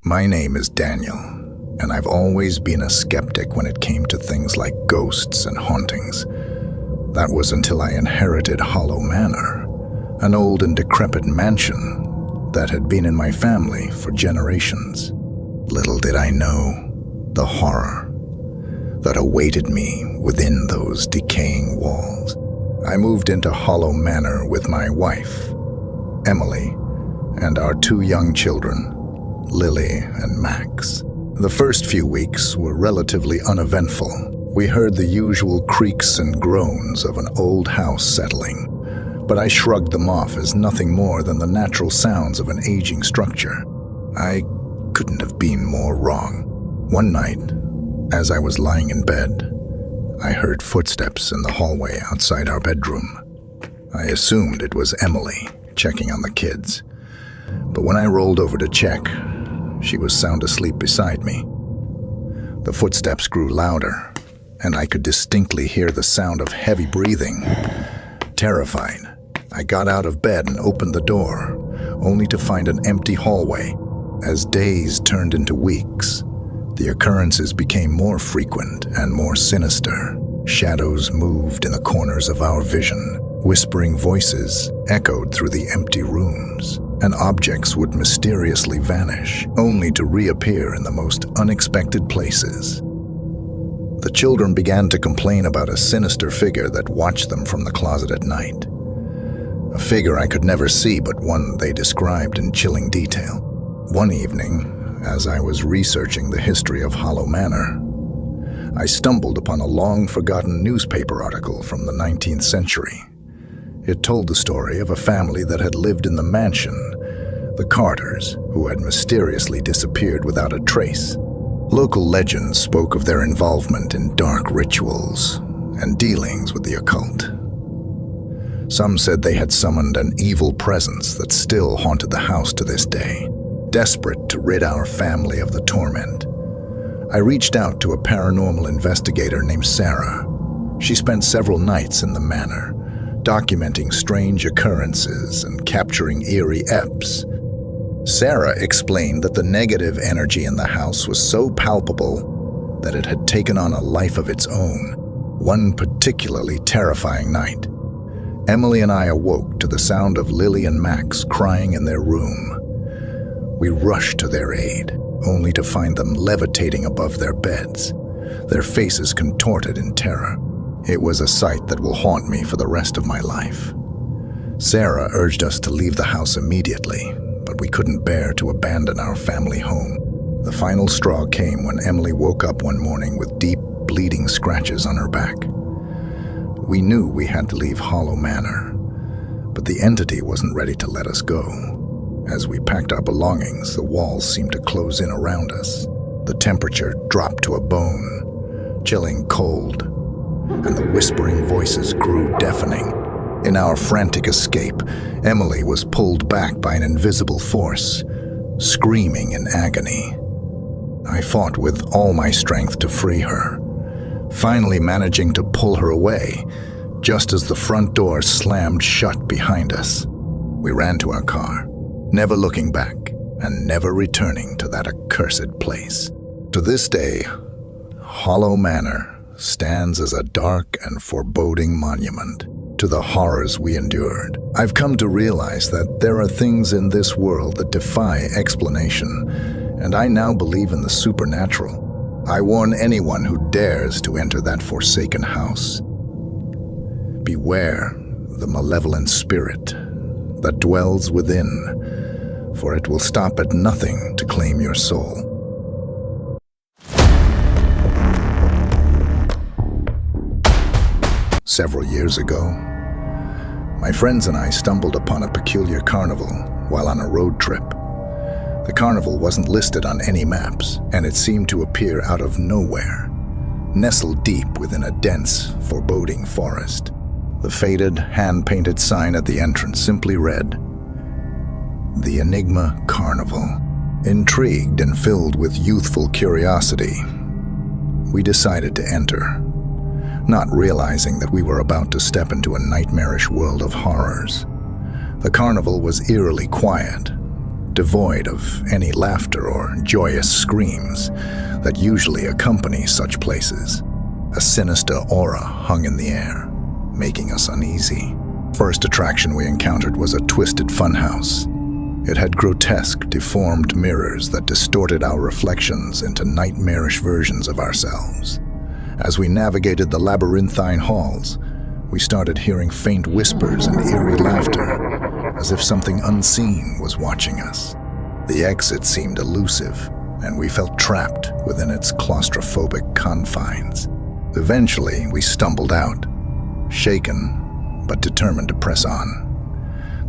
My name is Daniel, and I've always been a skeptic when it came to things like ghosts and hauntings. That was until I inherited Hollow Manor, an old and decrepit mansion that had been in my family for generations. Little did I know the horror that awaited me within those decaying walls. I moved into Hollow Manor with my wife, Emily, and our 2 young children, Lily and Max. The first few weeks were relatively uneventful. We heard the usual creaks and groans of an old house settling, but I shrugged them off as nothing more than the natural sounds of an aging structure. I couldn't have been more wrong. One night, as I was lying in bed, I heard footsteps in the hallway outside our bedroom. I assumed it was Emily checking on the kids, but when I rolled over to check, she was sound asleep beside me. The footsteps grew louder, and I could distinctly hear the sound of heavy breathing. Terrified, I got out of bed and opened the door, only to find an empty hallway. As days turned into weeks, the occurrences became more frequent and more sinister. Shadows moved in the corners of our vision. Whispering voices echoed through the empty rooms, and objects would mysteriously vanish, only to reappear in the most unexpected places. The children began to complain about a sinister figure that watched them from the closet at night. A figure I could never see, but one they described in chilling detail. One evening, as I was researching the history of Hollow Manor, I stumbled upon a long-forgotten newspaper article from the 19th century. It told the story of a family that had lived in the mansion, the Carters, who had mysteriously disappeared without a trace. Local legends spoke of their involvement in dark rituals and dealings with the occult. Some said they had summoned an evil presence that still haunted the house to this day. Desperate to rid our family of the torment, I reached out to a paranormal investigator named Sarah. She spent several nights in the manor, documenting strange occurrences and capturing eerie eps. Sarah explained that the negative energy in the house was so palpable that it had taken on a life of its own. One particularly terrifying night, Emily and I awoke to the sound of Lily and Max crying in their room. We rushed to their aid, only to find them levitating above their beds, their faces contorted in terror. It was a sight that will haunt me for the rest of my life. Sarah urged us to leave the house immediately, but we couldn't bear to abandon our family home. The final straw came when Emily woke up one morning with deep, bleeding scratches on her back. We knew we had to leave Hollow Manor, but the entity wasn't ready to let us go. As we packed our belongings, the walls seemed to close in around us. The temperature dropped to a bone, chilling cold, and the whispering voices grew deafening. In our frantic escape, Emily was pulled back by an invisible force, screaming in agony. I fought with all my strength to free her, finally managing to pull her away, just as the front door slammed shut behind us. We ran to our car, never looking back and never returning to that accursed place. To this day, Hollow Manor stands as a dark and foreboding monument to the horrors we endured. I've come to realize that there are things in this world that defy explanation, and I now believe in the supernatural. I warn anyone who dares to enter that forsaken house. Beware the malevolent spirit that dwells within, for it will stop at nothing to claim your soul. Several years ago, my friends and I stumbled upon a peculiar carnival while on a road trip. The carnival wasn't listed on any maps, and it seemed to appear out of nowhere, nestled deep within a dense, foreboding forest. The faded, hand-painted sign at the entrance simply read, "The Enigma Carnival." Intrigued and filled with youthful curiosity, we decided to enter, not realizing that we were about to step into a nightmarish world of horrors. The carnival was eerily quiet, devoid of any laughter or joyous screams that usually accompany such places. A sinister aura hung in the air, making us uneasy. First attraction we encountered was a twisted funhouse. It had grotesque, deformed mirrors that distorted our reflections into nightmarish versions of ourselves. As we navigated the labyrinthine halls, we started hearing faint whispers and eerie laughter, as if something unseen was watching us. The exit seemed elusive, and we felt trapped within its claustrophobic confines. Eventually, we stumbled out, shaken but determined to press on.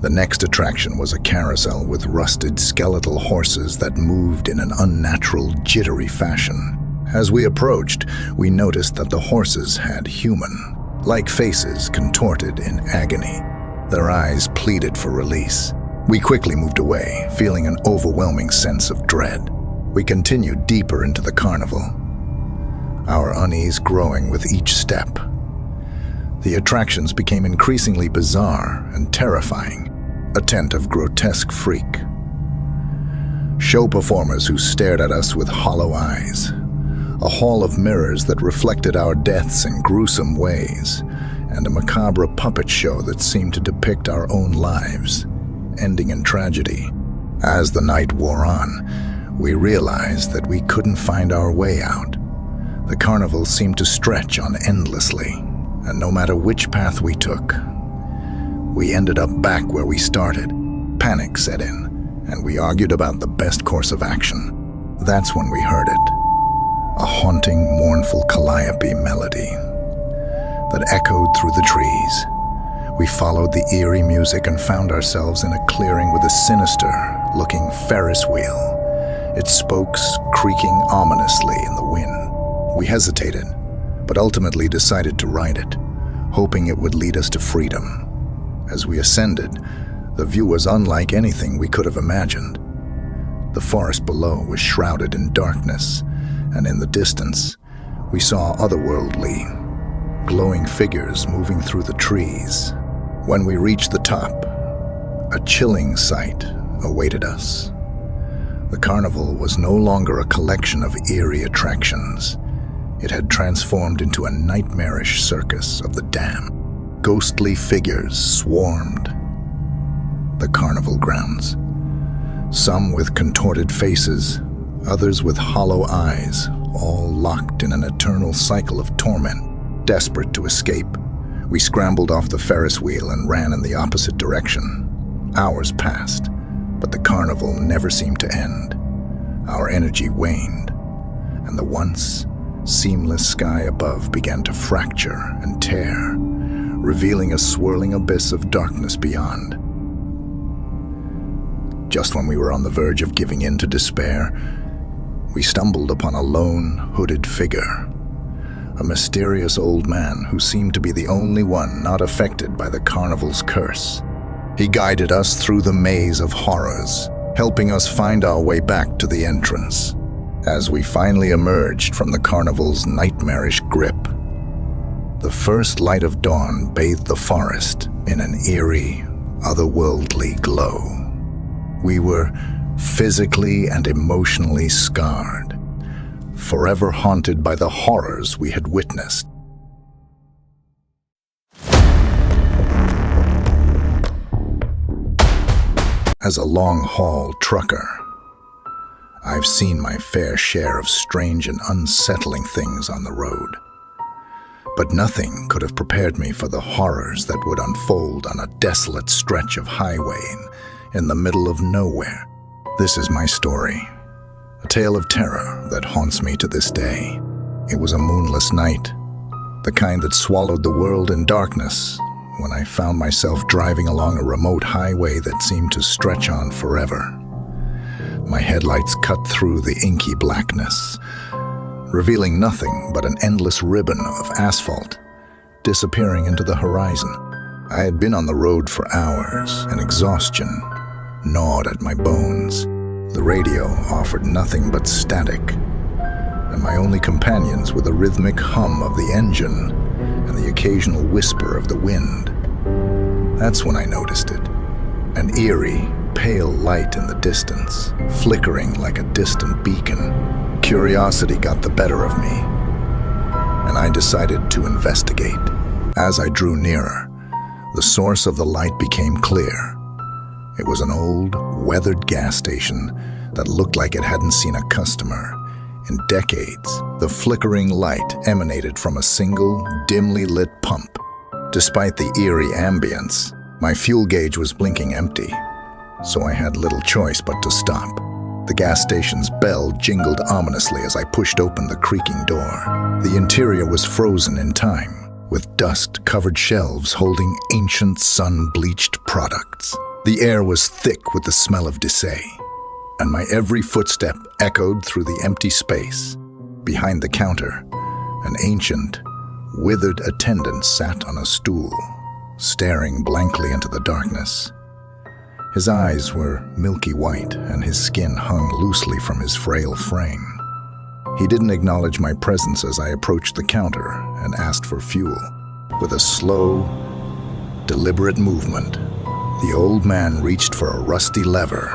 The next attraction was a carousel with rusted skeletal horses that moved in an unnatural, jittery fashion. As we approached, we noticed that the horses had human-like faces contorted in agony. Their eyes pleaded for release. We quickly moved away, feeling an overwhelming sense of dread. We continued deeper into the carnival, our unease growing with each step. The attractions became increasingly bizarre and terrifying. A tent of grotesque freak, show performers who stared at us with hollow eyes, a hall of mirrors that reflected our deaths in gruesome ways, and a macabre puppet show that seemed to depict our own lives, ending in tragedy. As the night wore on, we realized that we couldn't find our way out. The carnival seemed to stretch on endlessly, and no matter which path we took, we ended up back where we started. Panic set in, and we argued about the best course of action. That's when we heard it. A haunting, mournful calliope melody that echoed through the trees. We followed the eerie music and found ourselves in a clearing with a sinister-looking Ferris wheel, its spokes creaking ominously in the wind. We hesitated, but ultimately decided to ride it, hoping it would lead us to freedom. As we ascended, the view was unlike anything we could have imagined. The forest below was shrouded in darkness, and in the distance, we saw otherworldly, glowing figures moving through the trees. When we reached the top, a chilling sight awaited us. The carnival was no longer a collection of eerie attractions. It had transformed into a nightmarish circus of the damned. Ghostly figures swarmed the carnival grounds, some with contorted faces, others with hollow eyes, all locked in an eternal cycle of torment. Desperate to escape, we scrambled off the Ferris wheel and ran in the opposite direction. Hours passed, but the carnival never seemed to end. Our energy waned, and the once seamless sky above began to fracture and tear, revealing a swirling abyss of darkness beyond. Just when we were on the verge of giving in to despair, we stumbled upon a lone, hooded figure, a mysterious old man who seemed to be the only one not affected by the carnival's curse. He guided us through the maze of horrors, helping us find our way back to the entrance. As we finally emerged from the carnival's nightmarish grip, the first light of dawn bathed the forest in an eerie, otherworldly glow. We were physically and emotionally scarred, forever haunted by the horrors we had witnessed. As a long-haul trucker, I've seen my fair share of strange and unsettling things on the road. But nothing could have prepared me for the horrors that would unfold on a desolate stretch of highway in the middle of nowhere. This is my story, a tale of terror that haunts me to this day. It was a moonless night, the kind that swallowed the world in darkness, when I found myself driving along a remote highway that seemed to stretch on forever. My headlights cut through the inky blackness, revealing nothing but an endless ribbon of asphalt disappearing into the horizon. I had been on the road for hours, and exhaustion gnawed at my bones. The radio offered nothing but static, and my only companions were the rhythmic hum of the engine and the occasional whisper of the wind. That's when I noticed it. An eerie, pale light in the distance, flickering like a distant beacon. Curiosity got the better of me, and I decided to investigate. As I drew nearer, the source of the light became clear. It was an old, weathered gas station that looked like it hadn't seen a customer in decades. The flickering light emanated from a single, dimly lit pump. Despite the eerie ambience, my fuel gauge was blinking empty, so I had little choice but to stop. The gas station's bell jingled ominously as I pushed open the creaking door. The interior was frozen in time, with dust-covered shelves holding ancient sun-bleached products. The air was thick with the smell of desolate, and my every footstep echoed through the empty space. Behind the counter, an ancient, withered attendant sat on a stool, staring blankly into the darkness. His eyes were milky white, and his skin hung loosely from his frail frame. He didn't acknowledge my presence as I approached the counter and asked for fuel. With a slow, deliberate movement, the old man reached for a rusty lever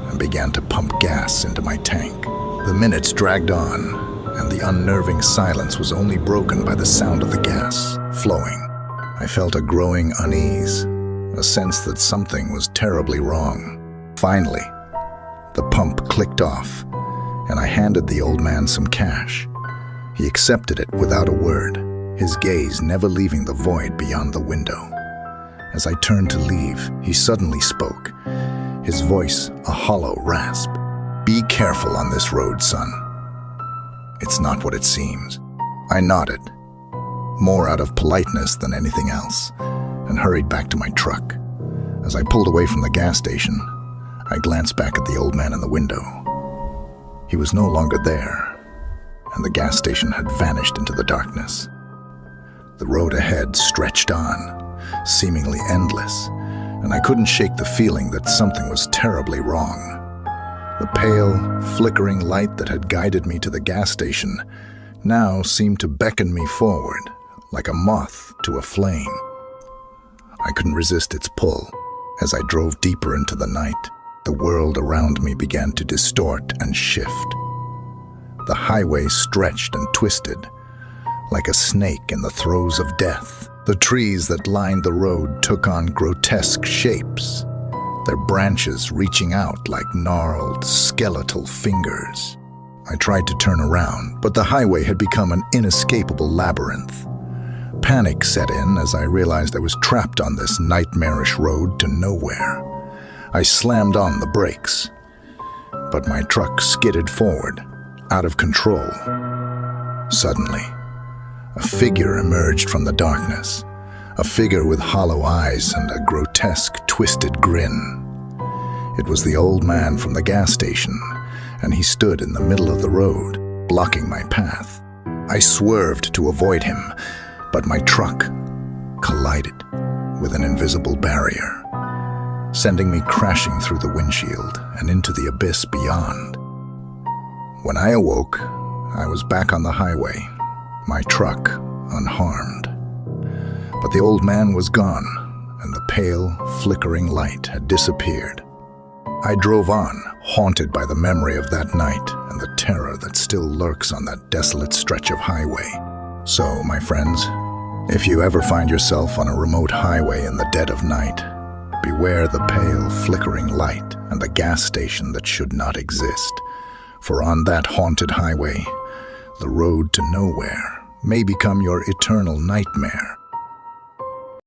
and began to pump gas into my tank. The minutes dragged on, and the unnerving silence was only broken by the sound of the gas flowing. I felt a growing unease, a sense that something was terribly wrong. Finally, the pump clicked off, and I handed the old man some cash. He accepted it without a word, his gaze never leaving the void beyond the window. As I turned to leave, he suddenly spoke, his voice a hollow rasp. "Be careful on this road, son. It's not what it seems." I nodded, more out of politeness than anything else, and hurried back to my truck. As I pulled away from the gas station, I glanced back at the old man in the window. He was no longer there, and the gas station had vanished into the darkness. The road ahead stretched on, seemingly endless, and I couldn't shake the feeling that something was terribly wrong. The pale, flickering light that had guided me to the gas station now seemed to beckon me forward, like a moth to a flame. I couldn't resist its pull. As I drove deeper into the night, the world around me began to distort and shift. The highway stretched and twisted, like a snake in the throes of death. The trees that lined the road took on grotesque shapes, their branches reaching out like gnarled, skeletal fingers. I tried to turn around, but the highway had become an inescapable labyrinth. Panic set in as I realized I was trapped on this nightmarish road to nowhere. I slammed on the brakes, but my truck skidded forward, out of control. Suddenly, a figure emerged from the darkness, a figure with hollow eyes and a grotesque, twisted grin. It was the old man from the gas station, and he stood in the middle of the road, blocking my path. I swerved to avoid him, but my truck collided with an invisible barrier, sending me crashing through the windshield and into the abyss beyond. When I awoke, I was back on the highway, my truck unharmed. But the old man was gone, and the pale, flickering light had disappeared. I drove on, haunted by the memory of that night and the terror that still lurks on that desolate stretch of highway. So, my friends, if you ever find yourself on a remote highway in the dead of night, beware the pale, flickering light and the gas station that should not exist. For on that haunted highway, the road to nowhere may become your eternal nightmare.